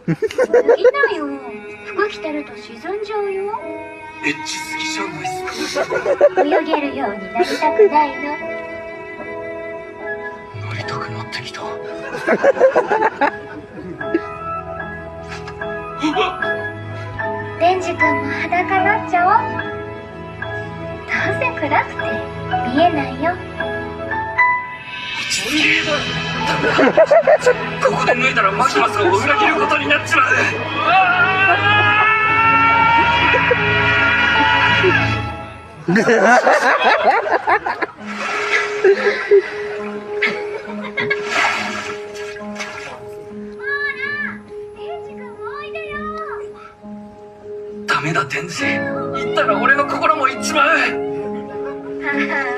脱ぎなよ。服着てると沈んじゃうよ。エッチすぎじゃないっすか。泳げるようになりたくないの？なりたくなってきた。デンジ君も裸なっちゃおう。どうせ暗くて見えないよ。ダメだ。ここで脱いだらマキマスを裏切ることになっちまう。ダメだ、デンジ。言ったら俺の心もいっちまう。はは